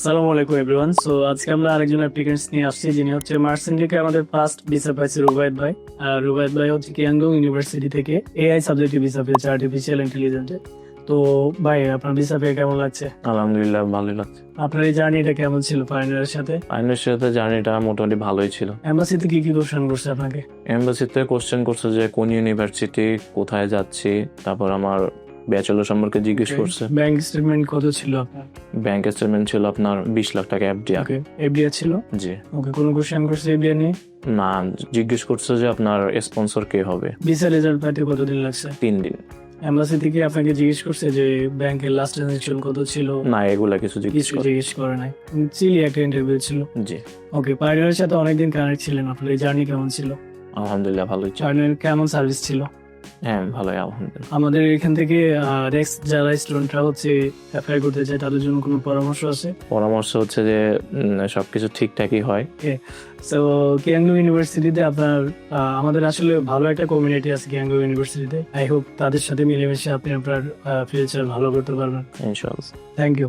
আসসালামু আলাইকুম everyone. So আজকে আমরা আরেকজন অ্যাপ্লিকেন্টস নিয়ে আসছি, যিনি হচ্ছে মার্সেন্ট থেকে আমাদের ফার্স্ট ভিসা পাইছে রুবায়েত ভাই। আর রুবায়েত ভাই হচ্ছে কিয়াংডং ইউনিভার্সিটি থেকে এআই সাবজেক্টে ভিসা পেয়েছে, আর্টিফিশিয়াল ইন্টেলিজেন্সে। তো ভাই, আপনার ভিসা পেয়ে কেমন লাগছে? আলহামদুলিল্লাহ, ভালোই লাগছে। আপনার এই জার্নিটা কেমন ছিল ফাইনালের সাথে? আইনের সাথে জার্নিটা মোটামুটি ভালোই ছিল। এম্বাসিতে কি কি কোশ্চেন করছে আপনাকে? এমবাসিতে কোশ্চেন করছে যে কোন ইউনিভার্সিটি, কোথায় যাচ্ছি, তারপর আমার ব্যাচেলর সম্পর্কে জিজ্ঞেস করছে। ব্যাংক স্টেটমেন্ট কত ছিল আপনার? ব্যাংক স্টেটমেন্ট ছিল আপনার 20 লাখ টাকা এফডিআর। ওকে, এফডিআর ছিল। জি ওকে, কোন কোশ্চেন করছে এফডিআর নিয়ে? না, জিজ্ঞেস করছে যে আপনার স্পন্সর কে হবে। ভিসা রেজাল্ট পাইতে কতদিন লাগছে? 3 দিন। এম্বাসি থেকে আপনাকে জিজ্ঞেস করছে যে ব্যাংকের লাস্ট ট্রানজাকশন কত ছিল? না, এগুলা কিছু জিজ্ঞেস কিছু করে। জিজ্ঞেস করে নাই। চিলি একটা ইন্টারভিউ ছিল। জি ওকে, পার্টনারের সাথে অনেকদিন কানেক্ট ছিলেন, আপনার এই জার্নি কেমন ছিল? আলহামদুলিল্লাহ, ভালোই ছিল। পার্টনার কেমন সার্ভিস ছিল? হ্যাঁ, ভালোই আলহামদুলিল্লাহ। আমাদের এখান থেকে নেক্সট যারা স্টুডেন্টরা হচ্ছে অ্যাপ্লাই করতে চায় তাদের জন্য কোনো পরামর্শ আছে? পরামর্শ হচ্ছে যে সবকিছু ঠিকঠাকই হয়। সো কিয়াংডং ইউনিভার্সিটিতে আপনার আমাদের আসলে ভালো একটা কমিউনিটি আছে কিয়াংডং ইউনিভার্সিটিতে। আই হোপ তাদের সাথে মিলেমিশে আপনি আপনার ফিউচার ভালো করতে পারবেন। ইনশাআল্লাহ। Thank you.